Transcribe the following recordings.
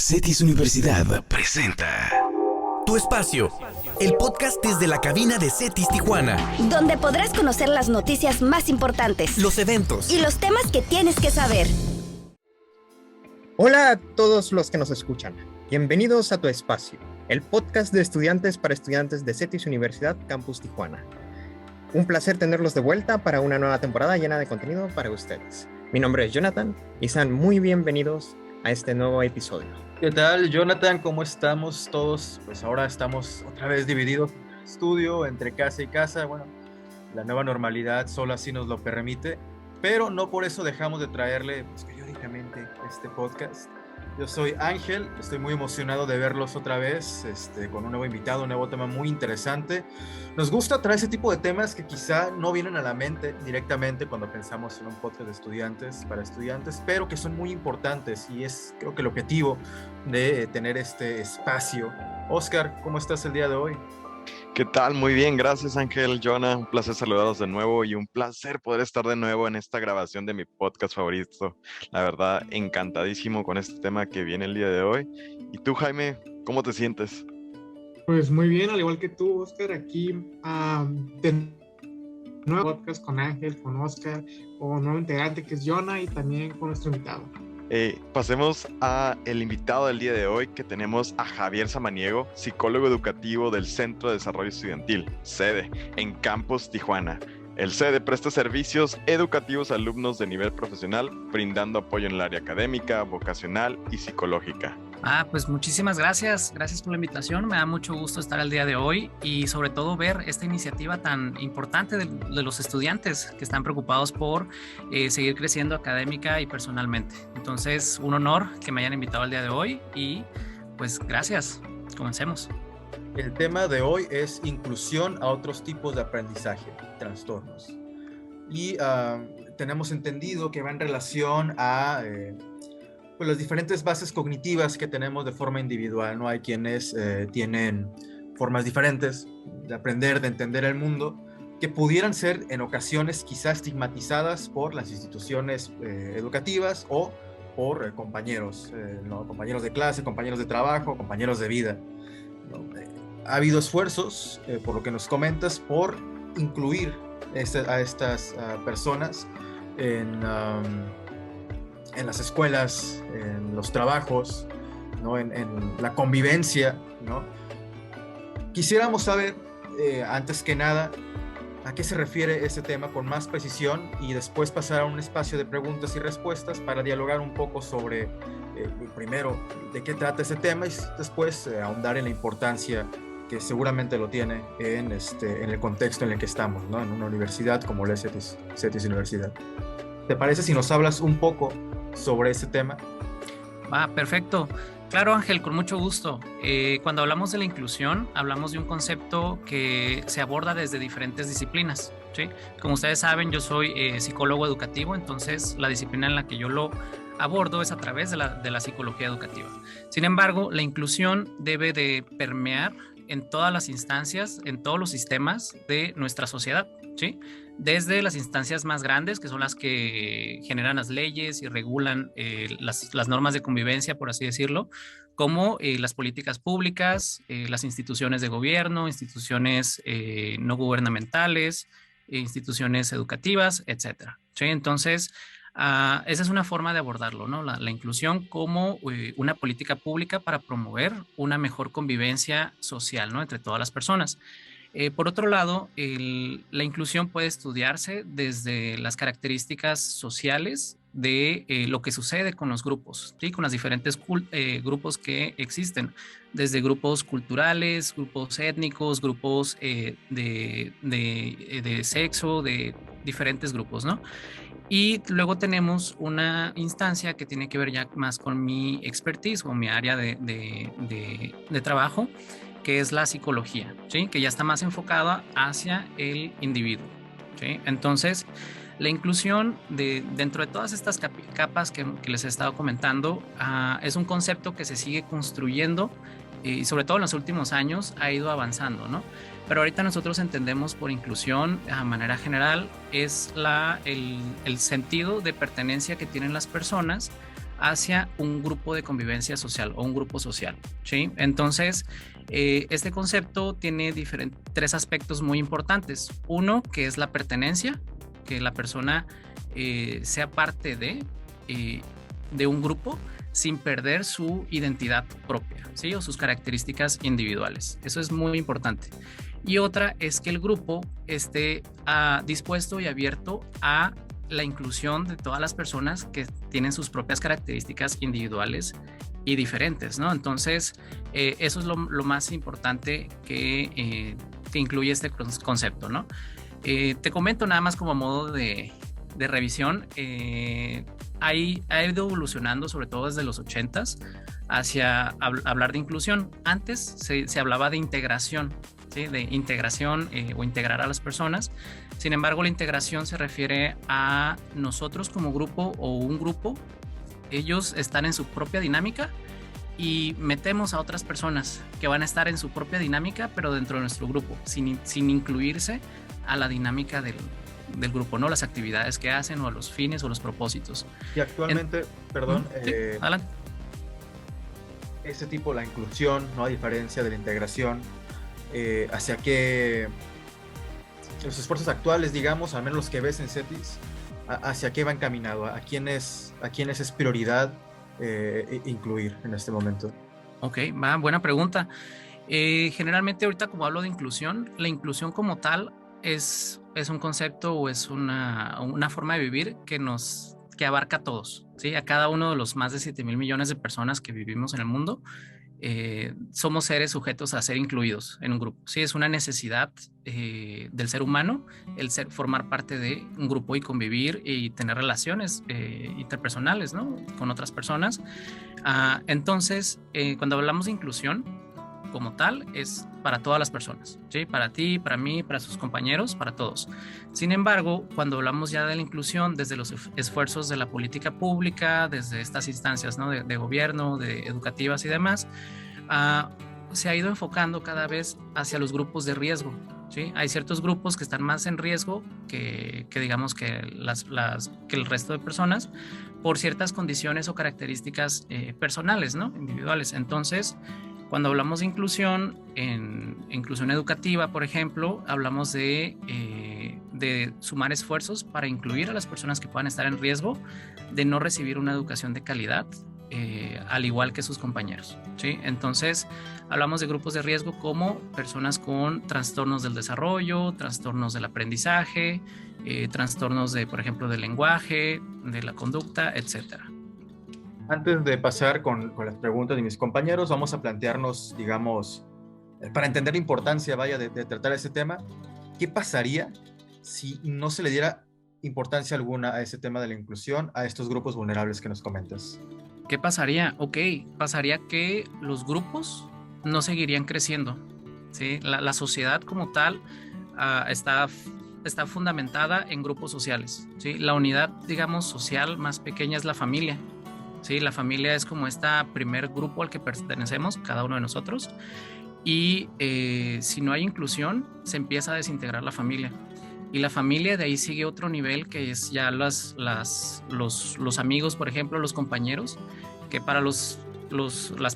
Cetis Universidad presenta Tu Espacio, el podcast desde la cabina de Cetis Tijuana. Donde podrás conocer las noticias más importantes, Los eventos y los temas que tienes que saber. Hola a todos los que nos escuchan. Bienvenidos a Tu Espacio, el podcast de estudiantes para estudiantes de Cetis Universidad Campus Tijuana. Un placer tenerlos de vuelta para una nueva temporada llena de contenido para ustedes. Mi nombre es Jonathan y sean muy bienvenidos a este nuevo episodio. ¿Qué tal, Jonathan? ¿Cómo estamos todos? Pues ahora estamos otra vez divididos en el estudio, entre casa y casa. Bueno, la nueva normalidad solo así nos lo permite, pero no por eso dejamos de traerle periódicamente este podcast. Yo soy Ángel, estoy muy emocionado de verlos otra vez, con un nuevo invitado, un nuevo tema muy interesante. Nos gusta traer ese tipo de temas que quizá no vienen a la mente directamente cuando pensamos en un podcast de estudiantes para estudiantes, pero que son muy importantes y es creo que el objetivo de tener este espacio. Oscar, ¿cómo estás el día de hoy? ¿Qué tal? Muy bien, gracias Ángel, Jonah, un placer saludarlos de nuevo y un placer poder estar de nuevo en esta grabación de mi podcast favorito. La verdad, encantadísimo con este tema que viene el día de hoy. ¿Y tú, Jaime, cómo te sientes? Pues muy bien, al igual que tú, Oscar, aquí de nuevo podcast con Ángel, con Oscar, con un nuevo integrante que es Jonah y también con nuestro invitado. Pasemos a el invitado del día de hoy, que tenemos a Javier Samaniego, psicólogo educativo del Centro de Desarrollo Estudiantil, CEDE, en Campus Tijuana. El CEDE presta servicios educativos a alumnos de nivel profesional, brindando apoyo en el área académica, vocacional y psicológica. Pues muchísimas gracias por la invitación, me da mucho gusto estar el día de hoy y sobre todo ver esta iniciativa tan importante de los estudiantes que están preocupados por seguir creciendo académica y personalmente. Entonces, un honor que me hayan invitado el día de hoy y pues gracias, comencemos. El tema de hoy es inclusión a otros tipos de aprendizaje, trastornos. Y tenemos entendido que va en relación a pues las diferentes bases cognitivas que tenemos de forma individual, ¿no? Hay quienes tienen formas diferentes de aprender, de entender el mundo, que pudieran ser en ocasiones quizás estigmatizadas por las instituciones educativas o por compañeros, ¿no? Compañeros de clase, compañeros de trabajo, compañeros de vida, ¿no? Ha habido esfuerzos, por lo que nos comentas, por incluir a estas personas en las escuelas, en los trabajos, ¿no? en la convivencia, ¿no? Quisiéramos saber, antes que nada, a qué se refiere este tema con más precisión y después pasar a un espacio de preguntas y respuestas para dialogar un poco sobre, primero, de qué trata ese tema y después ahondar en la importancia que seguramente lo tiene en el contexto en el que estamos, ¿no? En una universidad como la Cetis Universidad. ¿Te parece si nos hablas un poco sobre ese tema? Perfecto. Claro, Ángel, con mucho gusto. Cuando hablamos de la inclusión, hablamos de un concepto que se aborda desde diferentes disciplinas, ¿sí? Como ustedes saben, yo soy psicólogo educativo, entonces la disciplina en la que yo lo abordo es a través de la psicología educativa. Sin embargo, la inclusión debe de permear en todas las instancias, en todos los sistemas de nuestra sociedad, ¿sí? Desde las instancias más grandes, que son las que generan las leyes y regulan las normas de convivencia, por así decirlo, como las políticas públicas, las instituciones de gobierno, instituciones no gubernamentales, instituciones educativas, etcétera, ¿sí? Entonces, esa es una forma de abordarlo, ¿no? La inclusión como una política pública para promover una mejor convivencia social, ¿no? Entre todas las personas. Por otro lado, la inclusión puede estudiarse desde las características sociales de lo que sucede con los grupos, ¿sí? Con los diferentes grupos que existen, desde grupos culturales, grupos étnicos, grupos de sexo, de diferentes grupos, ¿no? Y luego tenemos una instancia que tiene que ver ya más con mi expertise o mi área de trabajo, que es la psicología, ¿sí? Que ya está más enfocada hacia el individuo, ¿sí? Entonces, la inclusión dentro de todas estas capas que les he estado comentando es un concepto que se sigue construyendo y sobre todo en los últimos años ha ido avanzando, ¿no? Pero ahorita nosotros entendemos por inclusión, a manera general, es el sentido de pertenencia que tienen las personas hacia un grupo de convivencia social o un grupo social, ¿sí? Entonces, este concepto tiene tres aspectos muy importantes. Uno, que es la pertenencia, que la persona sea parte de un grupo sin perder su identidad propia, ¿sí? O sus características individuales. Eso es muy importante. Y otra es que el grupo esté dispuesto y abierto a la inclusión de todas las personas que tienen sus propias características individuales y diferentes, ¿no? Entonces, eso es lo más importante que incluye este concepto, ¿no? Te comento nada más como modo de revisión. Ha ido evolucionando, sobre todo desde los 80s, hacia hablar de inclusión. Antes se hablaba de integración, ¿sí? De integración o integrar a las personas. Sin embargo, la integración se refiere a nosotros como grupo o un grupo. Ellos están en su propia dinámica y metemos a otras personas que van a estar en su propia dinámica, pero dentro de nuestro grupo, sin incluirse a la dinámica del grupo, ¿no? Las actividades que hacen o a los fines o los propósitos. Y actualmente, perdón, sí, adelante. Este tipo, la inclusión, ¿no? A diferencia de la integración, hacia qué los esfuerzos actuales, digamos, al menos los que ese CETIS, hacia qué va encaminado, a quiénes es prioridad incluir en este momento. Ok, buena pregunta. Generalmente ahorita, como hablo de inclusión, la inclusión como tal es un concepto o es una forma de vivir que abarca a todos, ¿sí? A cada uno de los más de 7,000 millones de personas que vivimos en el mundo. Somos seres sujetos a ser incluidos en un grupo. Sí, es una necesidad del ser humano formar parte de un grupo y convivir y tener relaciones interpersonales, ¿no? Con otras personas. Entonces, cuando hablamos de inclusión como tal, es para todas las personas, ¿sí? Para ti, para mí, para sus compañeros, para todos. Sin embargo, cuando hablamos ya de la inclusión desde los esfuerzos de la política pública, desde estas instancias, ¿no? de gobierno, de educativas y demás, se ha ido enfocando cada vez hacia los grupos de riesgo, ¿sí? Hay ciertos grupos que están más en riesgo que digamos que el resto de personas por ciertas condiciones o características personales, ¿no? Individuales. Entonces, cuando hablamos de inclusión, en inclusión educativa, por ejemplo, hablamos de sumar esfuerzos para incluir a las personas que puedan estar en riesgo de no recibir una educación de calidad, al igual que sus compañeros, ¿sí? Entonces, hablamos de grupos de riesgo como personas con trastornos del desarrollo, trastornos del aprendizaje, trastornos por ejemplo, del lenguaje, de la conducta, etcétera. Antes de pasar con las preguntas de mis compañeros, vamos a plantearnos, digamos, para entender la importancia, de tratar ese tema, ¿qué pasaría si no se le diera importancia alguna a ese tema de la inclusión, a estos grupos vulnerables que nos comentas? ¿Qué pasaría? Ok, pasaría que los grupos no seguirían creciendo, ¿sí? La sociedad como tal está fundamentada en grupos sociales, ¿sí? La unidad, digamos, social más pequeña es la familia. Sí, la familia es como este primer grupo al que pertenecemos, cada uno de nosotros, y si no hay inclusión, se empieza a desintegrar la familia. Y la familia de ahí sigue otro nivel que es ya los amigos, por ejemplo, los compañeros, que para las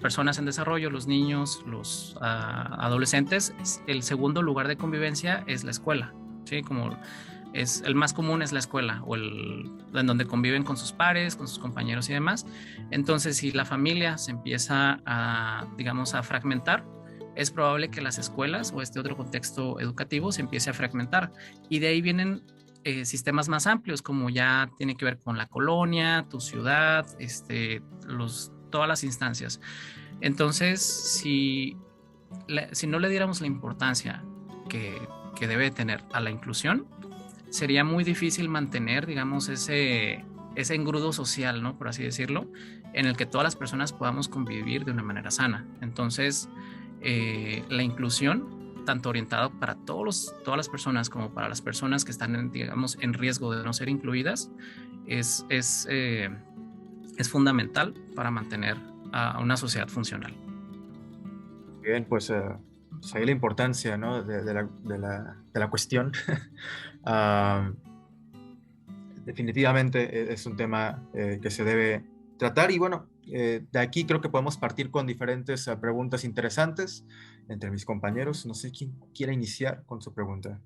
personas en desarrollo, los niños, los adolescentes, el segundo lugar de convivencia es la escuela, ¿sí? Como el más común es la escuela o en donde conviven con sus pares, con sus compañeros y demás. Entonces, si la familia se empieza a fragmentar, es probable que las escuelas o este otro contexto educativo se empiece a fragmentar. Y de ahí vienen sistemas más amplios, como ya tiene que ver con la colonia, tu ciudad, todas las instancias. Entonces, si no le diéramos la importancia que debe tener a la inclusión, sería muy difícil mantener, digamos, ese engrudo social, ¿no? Por así decirlo, en el que todas las personas podamos convivir de una manera sana. Entonces, la inclusión, tanto orientada para todas las personas como para las personas que están, en riesgo de no ser incluidas, es fundamental para mantener a una sociedad funcional. Bien, pues ahí la importancia, ¿no? de la cuestión. Definitivamente es un tema que se debe tratar. Y bueno, de aquí creo que podemos partir con diferentes preguntas interesantes entre mis compañeros. No sé quién quiera iniciar con su pregunta.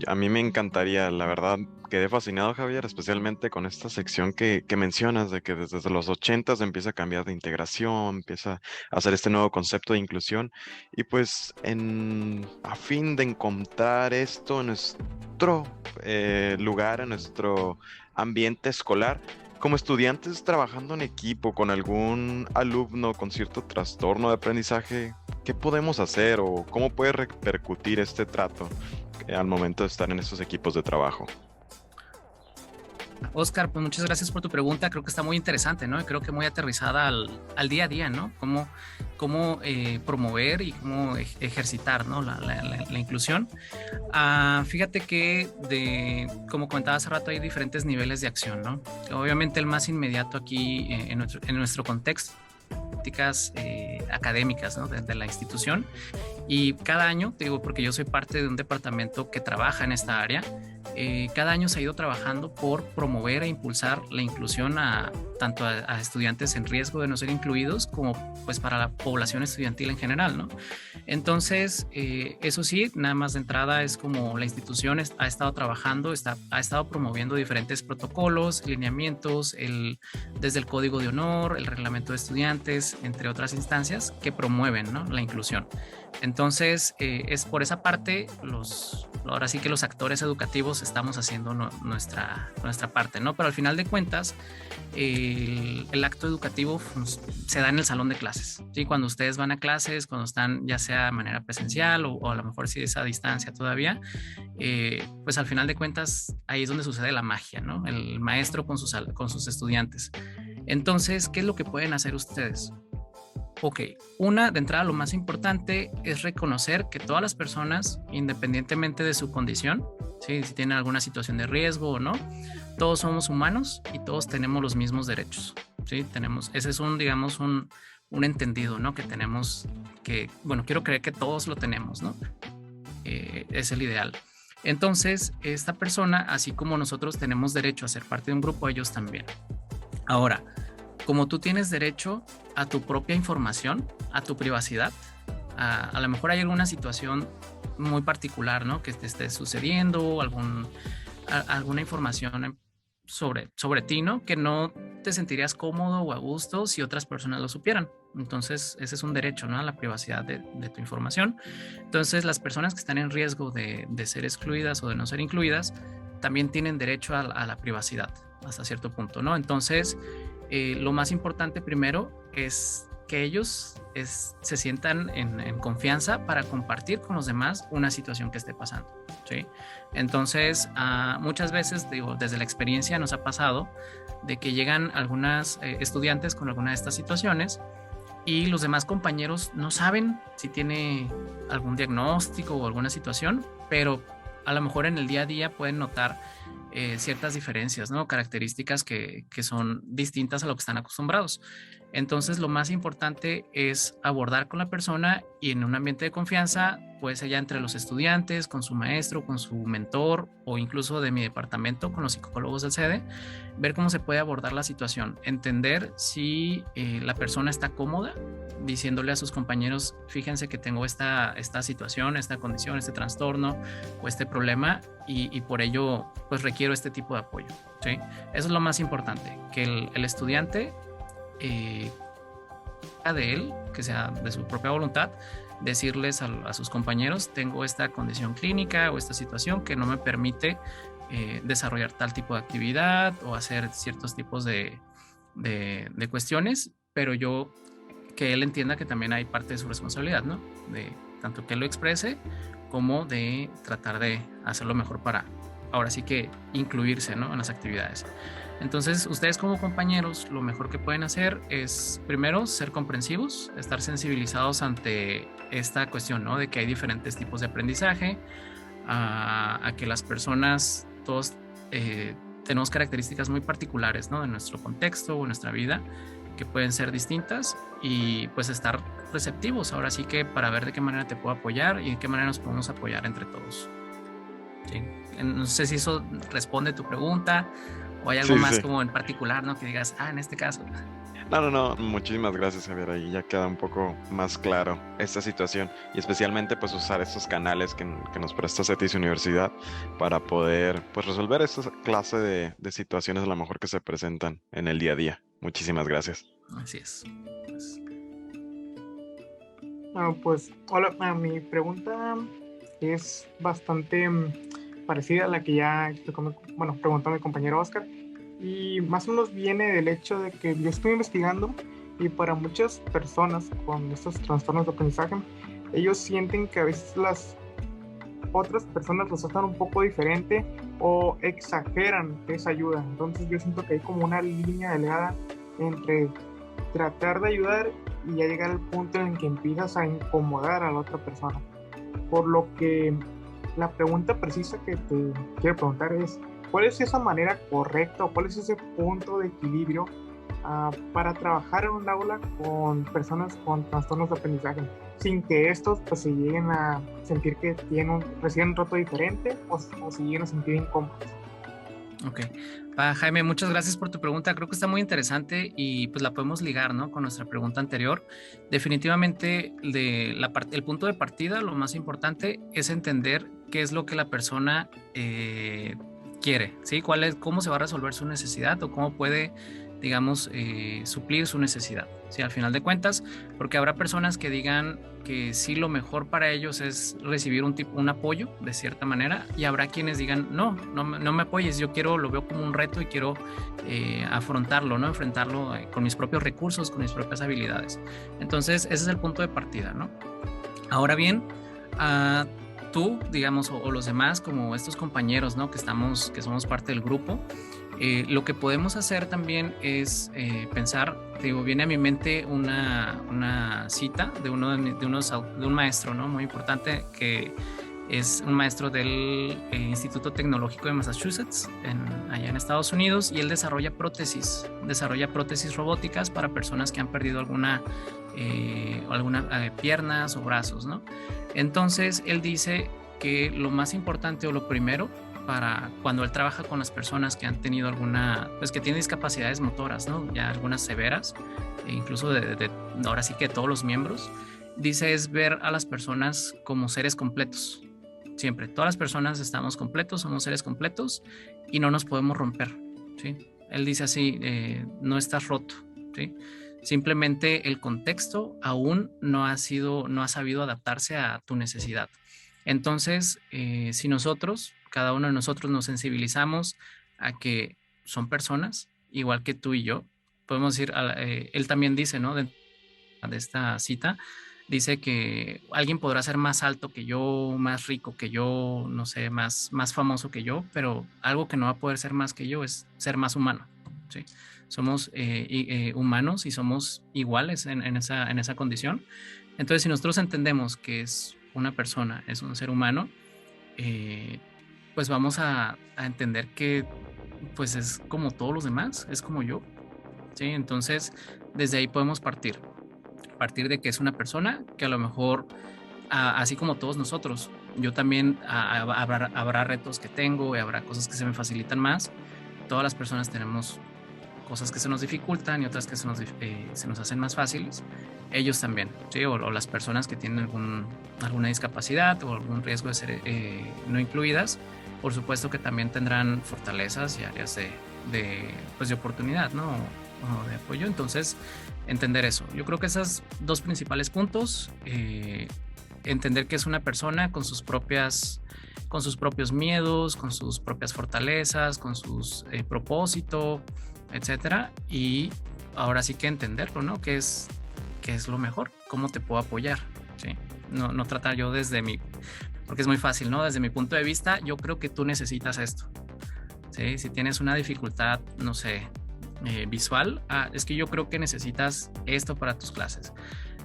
A mí me encantaría, la verdad, quedé fascinado, Javier, especialmente con esta sección que mencionas de que desde los 80 empieza a cambiar de integración, empieza a hacer este nuevo concepto de inclusión y pues a fin de encontrar esto en nuestro lugar, en nuestro ambiente escolar, como estudiantes trabajando en equipo con algún alumno con cierto trastorno de aprendizaje, ¿qué podemos hacer o cómo puede repercutir este trato al momento de estar en estos equipos de trabajo? Oscar, pues muchas gracias por tu pregunta. Creo que está muy interesante, ¿no? Y creo que muy aterrizada al día a día, ¿no? Cómo promover y cómo ejercitar, ¿no? la inclusión. Fíjate que, como comentaba hace rato, hay diferentes niveles de acción, ¿no? Obviamente el más inmediato aquí en nuestro contexto, políticas académicas, ¿no? de la institución, y cada año, te digo, porque yo soy parte de un departamento que trabaja en esta área, cada año se ha ido trabajando por promover e impulsar la inclusión tanto a estudiantes en riesgo de no ser incluidos como pues para la población estudiantil en general, ¿no? Entonces, eso sí, nada más de entrada es como la institución ha estado trabajando, ha estado promoviendo diferentes protocolos, lineamientos, desde el Código de Honor, el Reglamento de Estudiantes, entre otras instancias que promueven, ¿no? la inclusión. Entonces, es por esa parte, ahora sí que los actores educativos estamos haciendo nuestra parte, ¿no? Pero al final de cuentas, el acto educativo se da en el salón de clases, ¿sí? Cuando ustedes van a clases, cuando están ya sea de manera presencial o a lo mejor si es a distancia todavía, pues al final de cuentas ahí es donde sucede la magia, ¿no? El maestro con sus estudiantes. Entonces, ¿qué es lo que pueden hacer ustedes? Ok, de entrada lo más importante es reconocer que todas las personas, independientemente de su condición, ¿sí? Si tienen alguna situación de riesgo o no, todos somos humanos y todos tenemos los mismos derechos, ¿sí? Ese es un entendido, ¿no? Que tenemos, bueno, quiero creer que todos lo tenemos, ¿no? Es el ideal. Entonces, esta persona, así como nosotros tenemos derecho a ser parte de un grupo, ellos también. Ahora, como tú tienes derecho a tu propia información, a tu privacidad, a lo mejor hay alguna situación muy particular, ¿no? Que te esté sucediendo, alguna información sobre ti, ¿no? Que no te sentirías cómodo o a gusto si otras personas lo supieran. Entonces, ese es un derecho, ¿no? A la privacidad de tu información. Entonces, las personas que están en riesgo de ser excluidas o de no ser incluidas, también tienen derecho a la privacidad hasta cierto punto, ¿no? Entonces, lo más importante primero es que ellos se sientan en confianza para compartir con los demás una situación que esté pasando, ¿sí? Entonces, muchas veces, digo, desde la experiencia nos ha pasado de que llegan algunas estudiantes con alguna de estas situaciones y los demás compañeros no saben si tiene algún diagnóstico o alguna situación, pero a lo mejor en el día a día pueden notar ciertas diferencias, ¿no? Características que son distintas a lo que están acostumbrados. Entonces, lo más importante es abordar con la persona y en un ambiente de confianza, pues ella entre los estudiantes, con su maestro, con su mentor o incluso de mi departamento, con los psicólogos del sede, ver cómo se puede abordar la situación, entender si la persona está cómoda diciéndole a sus compañeros, fíjense que tengo esta situación, esta condición, este trastorno o este problema y por ello pues requiero este tipo de apoyo, ¿sí? Eso es lo más importante, que el estudiante de él, que sea de su propia voluntad, decirles a sus compañeros, tengo esta condición clínica o esta situación que no me permite desarrollar tal tipo de actividad o hacer ciertos tipos de cuestiones, pero que él entienda que también hay parte de su responsabilidad, ¿no? De tanto que él lo exprese como de tratar de hacerlo mejor para, ahora sí que incluirse, ¿no? En las actividades. Entonces, ustedes como compañeros, lo mejor que pueden hacer es, primero, ser comprensivos, estar sensibilizados ante esta cuestión, ¿no? De que hay diferentes tipos de aprendizaje, a que las personas, todos tenemos características muy particulares, ¿no? De nuestro contexto o nuestra vida, que pueden ser distintas y pues estar receptivos, ahora sí que para ver de qué manera te puedo apoyar y de qué manera nos podemos apoyar entre todos. ¿Sí? No sé si eso responde a tu pregunta o hay algo más como en particular, ¿no? Que digas, en este caso. No, muchísimas gracias, Javier. Ahí ya queda un poco más claro esta situación y especialmente pues usar estos canales que nos presta CETIS Universidad para poder pues resolver esta clase de situaciones a lo mejor que se presentan en el día a día. Muchísimas gracias. Así es. Pues, hola, mi pregunta es bastante parecida a la que ya preguntó mi compañero Oscar, y más o menos viene del hecho de que yo estoy investigando y para muchas personas con estos trastornos de aprendizaje, ellos sienten que a veces las otras personas los tratan un poco diferente o exageran esa ayuda. Entonces yo siento que hay como una línea delgada entre tratar de ayudar y ya llegar al punto en el que empiezas a incomodar a la otra persona. Por lo que la pregunta precisa que te quiero preguntar es, ¿cuál es esa manera correcta o cuál es ese punto de equilibrio para trabajar en un aula con personas con trastornos de aprendizaje sin que estos pues se lleguen a sentir que reciben un trato diferente o se lleguen a sentir incómodos? Ok. Jaime, muchas gracias por tu pregunta. Creo que está muy interesante y pues la podemos ligar, ¿no?, con nuestra pregunta anterior. Definitivamente el punto de partida, lo más importante es entender qué es lo que la persona quiere, ¿sí? Cómo se va a resolver su necesidad o cómo puede, digamos, suplir su necesidad, ¿sí? Al final de cuentas, porque habrá personas que digan que sí, lo mejor para ellos es recibir un apoyo de cierta manera, y habrá quienes digan no me apoyes, yo lo veo como un reto y quiero afrontarlo, ¿no? Enfrentarlo con mis propios recursos, con mis propias habilidades. Entonces ese es el punto de partida, ¿no? Ahora bien, tú, digamos, o los demás, como estos compañeros, ¿no?, que somos parte del grupo, lo que podemos hacer también es pensar, viene a mi mente una cita de un maestro, ¿no?, muy importante, que es un maestro del Instituto Tecnológico de Massachusetts, allá en Estados Unidos, y él desarrolla prótesis robóticas para personas que han perdido alguna piernas o brazos, ¿no? Entonces él dice que lo más importante o lo primero para cuando él trabaja con las personas que han tenido que tienen discapacidades motoras, ¿no?, ya algunas severas, e incluso ahora sí que todos los miembros, dice, es ver a las personas como seres completos. Siempre, todas las personas estamos completos, somos seres completos y no nos podemos romper, ¿sí? Él dice así, no estás roto, ¿sí? Simplemente el contexto aún no ha sabido adaptarse a tu necesidad. Entonces, si cada uno de nosotros nos sensibilizamos a que son personas, igual que tú y yo, podemos decir, él también dice, ¿no?, de esta cita, dice que alguien podrá ser más alto que yo, más rico que yo, no sé, más famoso que yo, pero algo que no va a poder ser más que yo es ser más humano, ¿sí? Somos humanos y somos iguales en esa condición. Entonces, si nosotros entendemos que es una persona, es un ser humano, pues vamos a entender que pues es como todos los demás, es como yo, ¿sí? Entonces, desde ahí podemos partir de que es una persona que a lo mejor, así como todos nosotros, yo también habrá retos que tengo y habrá cosas que se me facilitan más. Todas las personas tenemos cosas que se nos dificultan y otras que se nos hacen más fáciles. Ellos también, ¿sí? O las personas que tienen alguna discapacidad o algún riesgo de ser no incluidas, por supuesto que también tendrán fortalezas y áreas de oportunidad, ¿no?, o de apoyo. Entonces, entender eso. Yo creo que esos dos principales puntos, entender que es una persona con sus propios miedos, con sus propias fortalezas, con sus propósitos, etcétera, y ahora sí que entenderlo, ¿no?, qué es lo mejor, cómo te puedo apoyar, ¿sí? No tratar yo porque es muy fácil, ¿no? Desde mi punto de vista, yo creo que tú necesitas esto, ¿sí? Si tienes una dificultad, no sé, visual, es que yo creo que necesitas esto para tus clases.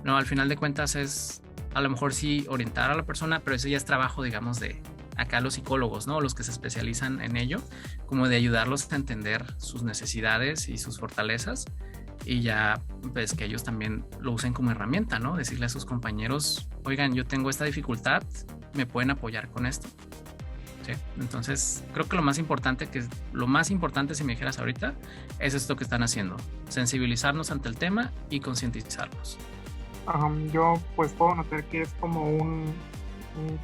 No, al final de cuentas es a lo mejor sí orientar a la persona, pero eso ya es trabajo, digamos, de acá los psicólogos, ¿no?, los que se especializan en ello, como de ayudarlos a entender sus necesidades y sus fortalezas, y ya pues que ellos también lo usen como herramienta, ¿no?, decirle a sus compañeros, oigan, yo tengo esta dificultad, ¿me pueden apoyar con esto? ¿sí? Entonces, creo que lo más importante, si me dijeras ahorita, es esto que están haciendo, sensibilizarnos ante el tema y concientizarnos. Yo pues puedo notar que es como un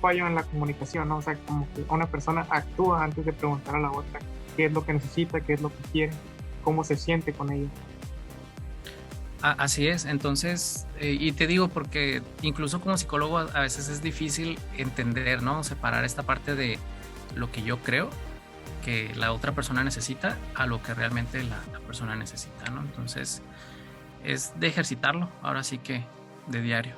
fallo en la comunicación, ¿no? O sea, como que una persona actúa antes de preguntar a la otra qué es lo que necesita, qué es lo que quiere, cómo se siente con ella. Así es, entonces, y te digo porque incluso como psicólogo a veces es difícil entender, ¿no? Separar esta parte de lo que yo creo que la otra persona necesita a lo que realmente la persona necesita, ¿no? Entonces, es de ejercitarlo, ahora sí que de diario.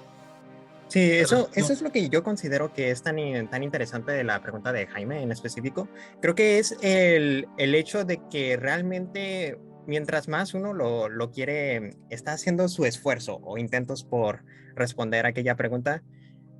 Sí, eso es lo que yo considero que es tan interesante de la pregunta de Jaime en específico. Creo que es el hecho de que realmente mientras más uno lo quiere, está haciendo su esfuerzo o intentos por responder a aquella pregunta,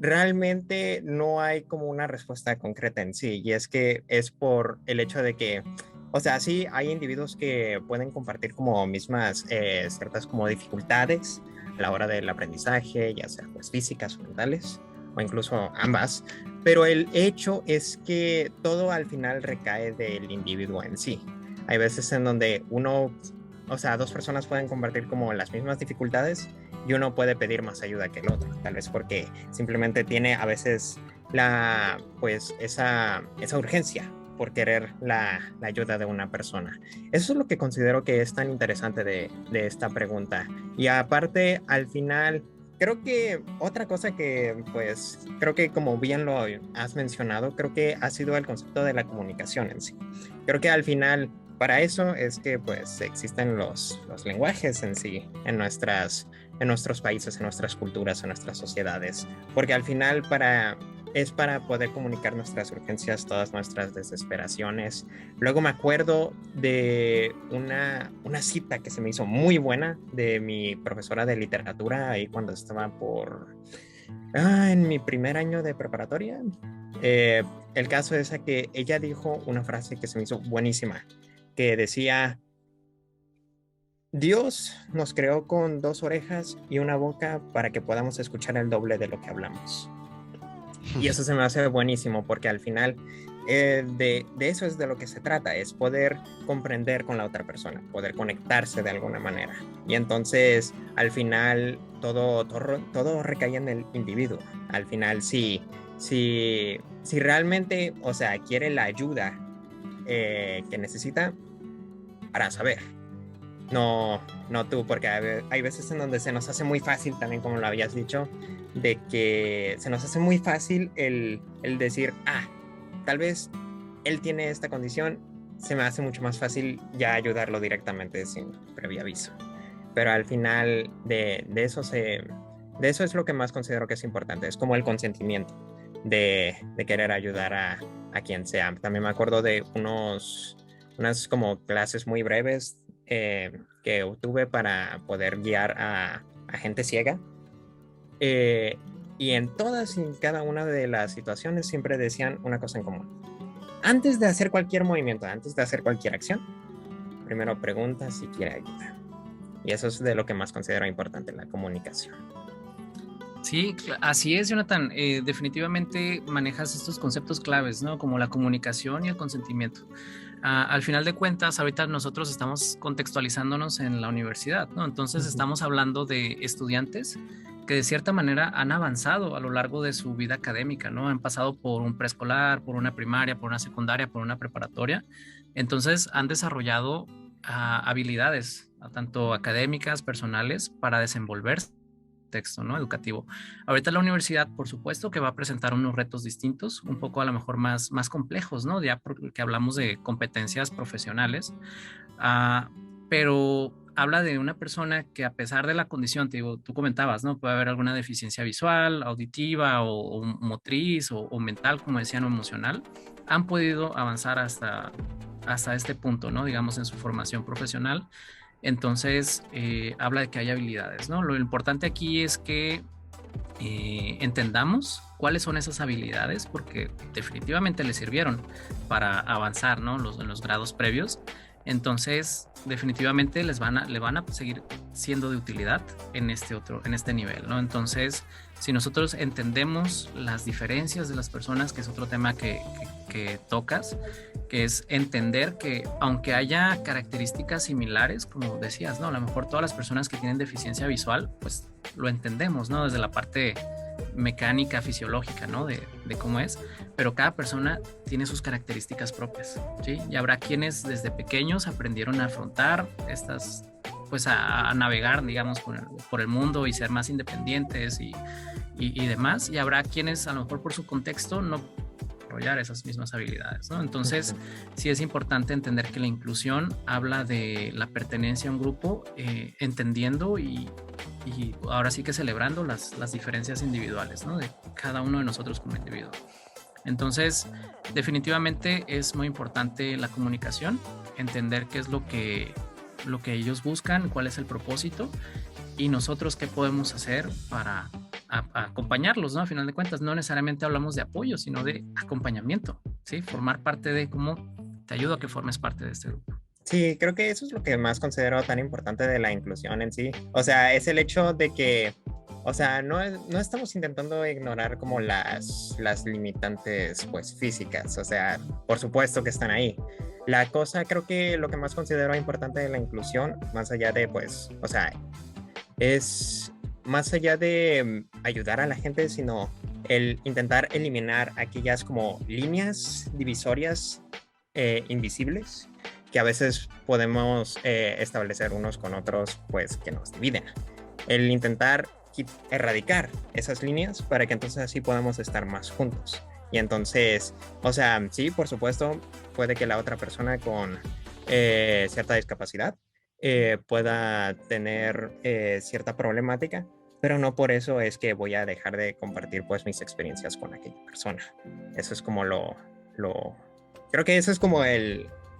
realmente no hay como una respuesta concreta en sí. Y es que es por el hecho de que, o sea, sí hay individuos que pueden compartir como mismas ciertas como dificultades a la hora del aprendizaje, ya sea pues físicas o mentales, o incluso ambas, pero el hecho es que todo al final recae del individuo en sí. Hay veces en donde dos personas pueden compartir como las mismas dificultades y uno puede pedir más ayuda que el otro, tal vez porque simplemente tiene a veces esa urgencia por querer la ayuda de una persona. Eso es lo que considero que es tan interesante de esta pregunta. Y aparte, al final, creo que otra cosa que, pues, creo que como bien lo has mencionado, creo que ha sido el concepto de la comunicación en sí. Creo que al final, para eso es que, pues, existen los lenguajes en sí, en nuestros países, en nuestras culturas, en nuestras sociedades. Porque al final, es para poder comunicar nuestras urgencias, todas nuestras desesperaciones. Luego me acuerdo de una cita que se me hizo muy buena de mi profesora de literatura ahí cuando estaba en mi primer año de preparatoria. El caso es que ella dijo una frase que se me hizo buenísima, que decía: Dios nos creó con 2 orejas y una boca para que podamos escuchar el doble de lo que hablamos. Y eso se me hace buenísimo porque al final de eso es de lo que se trata, es poder comprender con la otra persona, poder conectarse de alguna manera. Y entonces al final todo recae en el individuo. Al final si realmente, o sea, quiere la ayuda que necesita, para saber. No tú, porque hay veces en donde se nos hace muy fácil, también como lo habías dicho, de que se nos hace muy fácil el decir, tal vez él tiene esta condición, se me hace mucho más fácil ya ayudarlo directamente sin previo aviso. Pero al final de eso es lo que más considero que es importante, es como el consentimiento de querer ayudar a quien sea. También me acuerdo de unas como clases muy breves que obtuve para poder guiar a gente ciega. Y en todas y cada una de las situaciones siempre decían una cosa en común. Antes de hacer cualquier movimiento, antes de hacer cualquier acción, primero pregunta si quiere ayuda. Y eso es de lo que más considero importante, la comunicación. Sí, así es, Jonathan. Definitivamente manejas estos conceptos claves, ¿no? Como la comunicación y el consentimiento. Al final de cuentas, ahorita nosotros estamos contextualizándonos en la universidad, ¿no? Entonces estamos hablando de estudiantes que de cierta manera han avanzado a lo largo de su vida académica, ¿no? Han pasado por un preescolar, por una primaria, por una secundaria, por una preparatoria. Entonces han desarrollado habilidades, tanto académicas, personales, para desenvolverse texto, ¿no? Educativo. Ahorita la universidad, por supuesto, que va a presentar unos retos distintos, un poco a lo mejor más complejos, ¿no? Ya porque hablamos de competencias profesionales, pero habla de una persona que a pesar de la condición, te digo, tú comentabas, ¿no? Puede haber alguna deficiencia visual, auditiva o motriz o mental, como decían, o emocional, han podido avanzar hasta este punto, ¿no? Digamos, en su formación profesional. Entonces, habla de que hay habilidades, ¿no? Lo importante aquí es que entendamos cuáles son esas habilidades, porque definitivamente le sirvieron para avanzar, ¿no? En los grados previos. Entonces, definitivamente le van a seguir siendo de utilidad en este nivel, ¿no? Entonces, si nosotros entendemos las diferencias de las personas, que es otro tema que tocas, que es entender que aunque haya características similares, como decías, ¿no? A lo mejor todas las personas que tienen deficiencia visual, pues lo entendemos, ¿no? Desde la parte mecánica, fisiológica, ¿no? De cómo es, pero cada persona tiene sus características propias, ¿sí? Y habrá quienes desde pequeños aprendieron a afrontar estas, pues a navegar, digamos, por el mundo y ser más independientes y demás, y habrá quienes a lo mejor por su contexto no desarrollar esas mismas habilidades, ¿no? Entonces, sí es importante entender que la inclusión habla de la pertenencia a un grupo, entendiendo y ahora sí que celebrando las diferencias individuales, ¿no? De cada uno de nosotros como individuo. Entonces, definitivamente es muy importante la comunicación, entender qué es lo que ellos buscan, cuál es el propósito y nosotros qué podemos hacer para acompañarlos, ¿no? A final de cuentas, no necesariamente hablamos de apoyo, sino de acompañamiento, ¿sí? Formar parte de cómo te ayudo a que formes parte de este grupo. Sí, creo que eso es lo que más considero tan importante de la inclusión en sí. O sea, es el hecho de que, o sea, no estamos intentando ignorar como las limitantes, pues, físicas. O sea, por supuesto que están ahí. La cosa, creo que lo que más considero importante de la inclusión, más allá de, pues, o sea, es más allá de ayudar a la gente, sino el intentar eliminar aquellas como líneas divisorias invisibles que a veces podemos establecer unos con otros, pues, que nos dividen. El intentar erradicar esas líneas para que entonces así podamos estar más juntos. Y entonces, o sea, sí, por supuesto, puede que la otra persona con cierta discapacidad pueda tener cierta problemática, pero no por eso es que voy a dejar de compartir, pues, mis experiencias con aquella persona. Eso es como creo que eso es como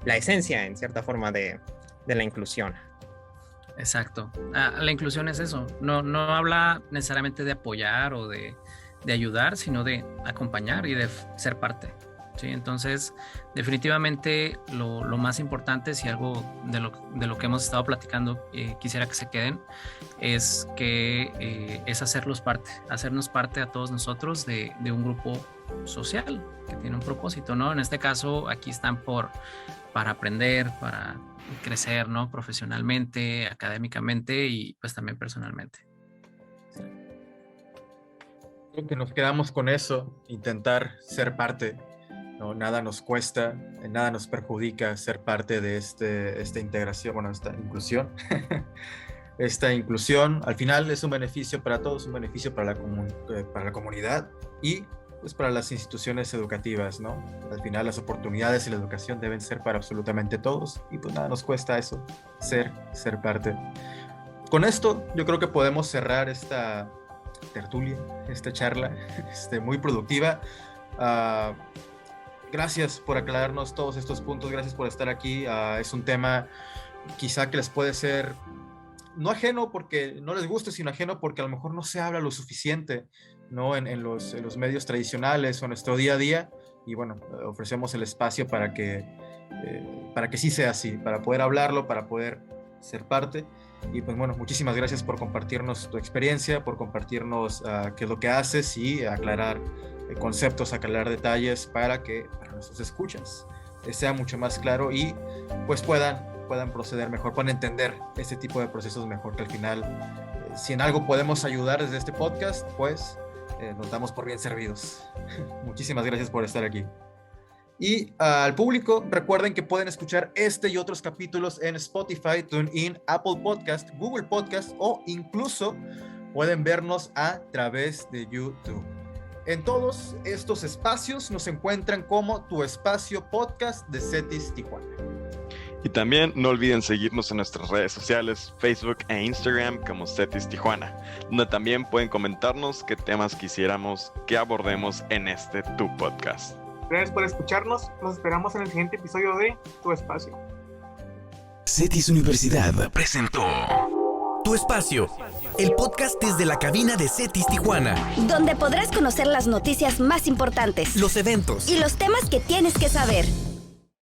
la esencia, en cierta forma, de la inclusión. Exacto. La inclusión es eso. No habla necesariamente de apoyar o de ayudar, sino de acompañar y de ser parte, ¿sí? Entonces, definitivamente lo más importante, si algo de lo que hemos estado platicando quisiera que se queden, es que es hacernos parte a todos nosotros de un grupo social que tiene un propósito, ¿no? En este caso, aquí están para aprender, para crecer, ¿no? Profesionalmente, académicamente y pues también personalmente. Creo que nos quedamos con eso, intentar ser parte, ¿no? Nada nos cuesta, nada nos perjudica ser parte de esta integración, bueno, esta inclusión. Esta inclusión al final es un beneficio para todos, un beneficio para la comunidad y pues para las instituciones educativas, ¿no? Al final las oportunidades y la educación deben ser para absolutamente todos y pues nada nos cuesta eso, ser parte. Con esto yo creo que podemos cerrar esta tertulia, esta charla muy productiva. Gracias por aclararnos todos estos puntos, gracias por estar aquí. Es un tema quizá que les puede ser no ajeno porque no les guste, sino ajeno porque a lo mejor no se habla lo suficiente, ¿no? en los medios tradicionales o en nuestro día a día, y bueno, ofrecemos el espacio para que sí sea así, para poder hablarlo, para poder ser parte. Y pues bueno, muchísimas gracias por compartirnos tu experiencia, por compartirnos qué es lo que haces y aclarar conceptos, aclarar detalles para que para nuestros escuchas sea mucho más claro y pues puedan proceder mejor, puedan entender este tipo de procesos mejor, que al final si en algo podemos ayudar desde este podcast, pues nos damos por bien servidos. Muchísimas gracias por estar aquí. Y al público, recuerden que pueden escuchar este y otros capítulos en Spotify, TuneIn, Apple Podcast, Google Podcast o incluso pueden vernos a través de YouTube. En todos estos espacios nos encuentran como Tu Espacio Podcast de CETIS Tijuana. Y también no olviden seguirnos en nuestras redes sociales, Facebook e Instagram como CETIS Tijuana, donde también pueden comentarnos qué temas quisiéramos que abordemos en este Tu Podcast. Gracias por escucharnos. Nos esperamos en el siguiente episodio de Tu Espacio. CETIS Universidad presentó Tu Espacio, el podcast desde la cabina de CETIS Tijuana, donde podrás conocer las noticias más importantes, los eventos y los temas que tienes que saber.